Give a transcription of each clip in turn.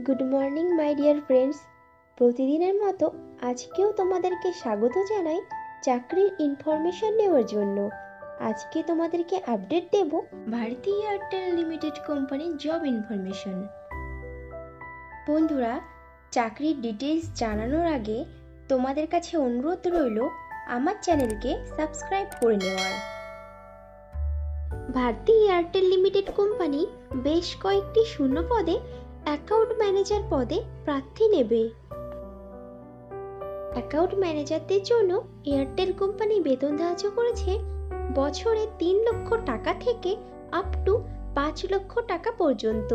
Good morning my dear friends. প্রতিদিনের মতো আজকেও তোমাদেরকে স্বাগত জানাই চাকরির ইনফরমেশন নেওয়ার জন্য। আজকে তোমাদেরকে আপডেট দেব ভারতী এয়ারটেল লিমিটেড কোম্পানির জব ইনফরমেশন। বন্ধুরা, চাকরির ডিটেইলস জানানোর আগে তোমাদের কাছে অনুরোধ রইল আমার চ্যানেলকে সাবস্ক্রাইব করে নেওয়ার। ভারতী এয়ারটেল লিমিটেড কোম্পানি বেশ কয়েকটি শূন্য পদে অ্যাকাউন্ট ম্যানেজার পদে প্রার্থী নেবে। অ্যাকাউন্ট ম্যানেজারদের জন্য এয়ারটেল কোম্পানি বেতন ধার্য করেছে বছরে 3 লক্ষ টাকা থেকে আপ টু 5 লক্ষ টাকা পর্যন্ত,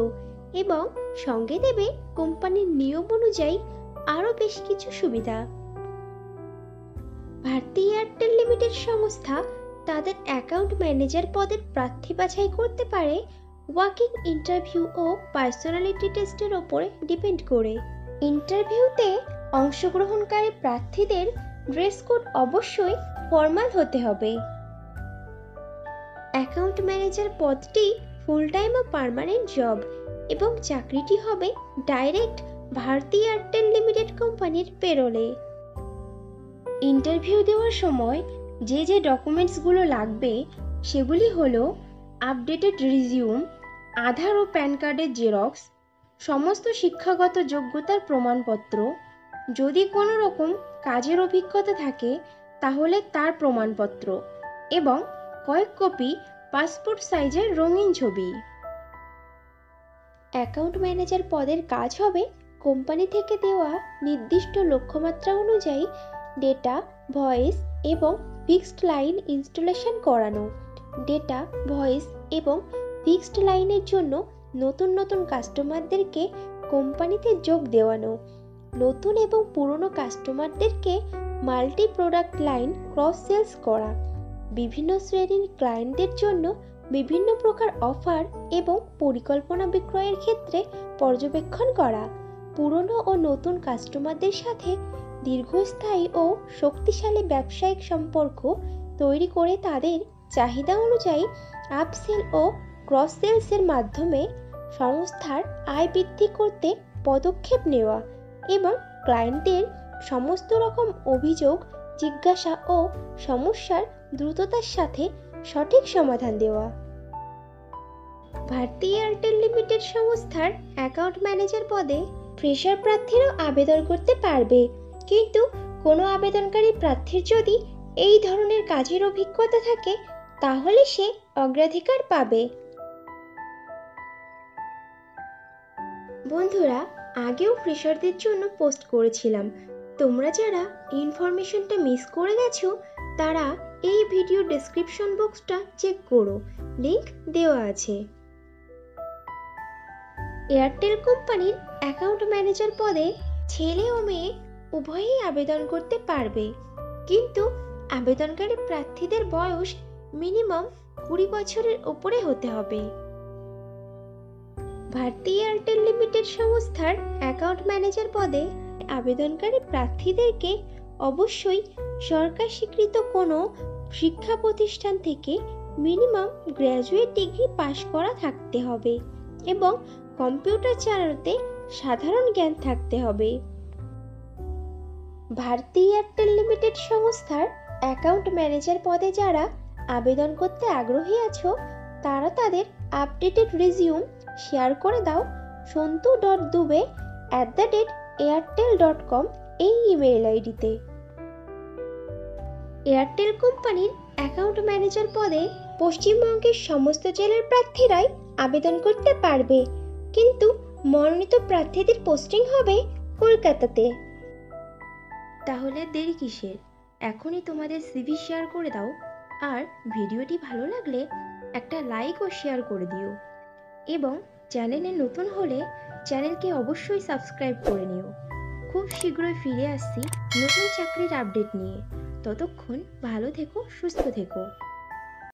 এবং সঙ্গে দেবে কোম্পানির নিয়ম অনুযায়ী আরও বেশ কিছু সুবিধা। ভারতী এয়ারটেল লিমিটেড সংস্থা তাদের অ্যাকাউন্ট ম্যানেজার পদের প্রার্থী বাছাই করতে পারে ওয়াকিং ইন্টারভিউ ও পার্সোনালিটি টেস্টের ওপরে ডিপেন্ড করে। ইন্টারভিউতে অংশগ্রহণকারী প্রার্থীদের ড্রেস কোড অবশ্যই ফর্মাল হতে হবে। অ্যাকাউন্ট ম্যানেজার পদটি ফুল টাইম ও পার্মানেন্ট জব, এবং চাকরিটি হবে ডাইরেক্ট ভারতী এয়ারটেল লিমিটেড কোম্পানির পেরোলে। ইন্টারভিউ দেওয়ার সময় যে ডকুমেন্টসগুলো লাগবে সেগুলি হলো আপডেটেড রিজিউম, আধার ও প্যান কার্ডের জেরক্স, সমস্ত শিক্ষাগত যোগ্যতার প্রমাণপত্র, যদি কোনো রকম কাজের অভিজ্ঞতা থাকে তাহলে তার প্রমাণপত্র, এবং কয়েক কপি পাসপোর্ট সাইজের রঙিন ছবি। অ্যাকাউন্ট ম্যানেজার পদের কাজ হবে কোম্পানি থেকে দেওয়া নির্দিষ্ট লক্ষ্যমাত্রা অনুযায়ী ডেটা, ভয়েস এবং ফিক্সড লাইন ইনস্টলেশন করানো, ডেটা, ভয়েস এবং ফিক্সড লাইনের জন্য নতুন নতুন কাস্টমারদেরকে কোম্পানিতে যোগ দেওয়ানো, নতুন এবং পুরনো কাস্টমারদেরকে multi product line cross sales করা, বিভিন্ন শ্রেণীর ক্লায়েন্টদের জন্য বিভিন্ন প্রকার অফার এবং পরিকল্পনা বিক্রয়ের ক্ষেত্রে পর্যবেক্ষণ করা, পুরনো ও নতুন কাস্টমারদের সাথে দীর্ঘস্থায়ী ও শক্তিশালী ব্যবসায়িক সম্পর্ক তৈরি করে তাদের চাহিদা অনুযায়ী আপসেল ও ক্রস সেলসের মাধ্যমে সংস্থার আয় বৃদ্ধি করতে পদক্ষেপ নেওয়া, এবং ক্লায়েন্টের সমস্ত রকম অভিযোগ, জিজ্ঞাসা ও সমস্যার দ্রুততার সাথে সঠিক সমাধান দেওয়া। ভারতী এয়ারটেল লিমিটেড সংস্থার অ্যাকাউন্ট ম্যানেজার পদে ফ্রেশার প্রার্থীরাও আবেদন করতে পারবে, কিন্তু কোনো আবেদনকারী প্রার্থীর যদি এই ধরনের কাজের অভিজ্ঞতা থাকে তাহলে সে অগ্রাধিকার পাবে। বন্ধুরা, আগেও ফ্রেশারদের জন্য পোস্ট করেছিলাম, তোমরা যারা ইনফরমেশনটা মিস করে গেছো তারা এই ভিডিও ডেসক্রিপশন বক্সটা চেক করো, লিংক দেওয়া আছে। এয়ারটেল কোম্পানির অ্যাকাউন্ট ম্যানেজার পদে ছেলে ও মেয়ে উভয়েই আবেদন করতে পারবে, কিন্তু আবেদনকারী প্রার্থীদের বয়স মিনিমাম 20 বছরের উপরে হতে হবে। ভারতী এয়ারটেল লিমিটেড সংস্থার অ্যাকাউন্ট ম্যানেজার পদে আবেদনকারী প্রার্থীদেরকে অবশ্যই সরকার স্বীকৃত কোনো শিক্ষা প্রতিষ্ঠান থেকে মিনিমাম গ্র্যাজুয়েট ডিগ্রি পাশ করা থাকতে হবে, এবং কম্পিউটার চালাতে সাধারণ জ্ঞান থাকতে হবে। ভারতী এয়ারটেল লিমিটেড সংস্থার অ্যাকাউন্ট ম্যানেজার পদে যারা আবেদন করতে আগ্রহী আছো তারা তাদের আপডেটেড রিজিউম শেয়ার করে দাও sontu.dube@airtel.com এই ইমেইল আইডিতে। এয়ারটেল কোম্পানির অ্যাকাউন্ট ম্যানেজার পদে পশ্চিমবঙ্গের সমস্ত জেলার প্রার্থীরাই আবেদন করতে পারবে, কিন্তু মনোনীত প্রার্থীদের পোস্টিং হবে কলকাতাতে। তাহলে দেরি কিসের, এখনই তোমাদের সিভি শেয়ার করে দাও, আর ভিডিওটি ভালো লাগলে একটা লাইক ও শেয়ার করে দিও, এবং চ্যানেলে নতুন হলে চ্যানেলকে অবশ্যই সাবস্ক্রাইব করে নিও। খুব শীঘ্রই ফিরে আসছি নতুন চাকরির আপডেট নিয়ে। ততক্ষণ ভালো থেকো, সুস্থ থেকো।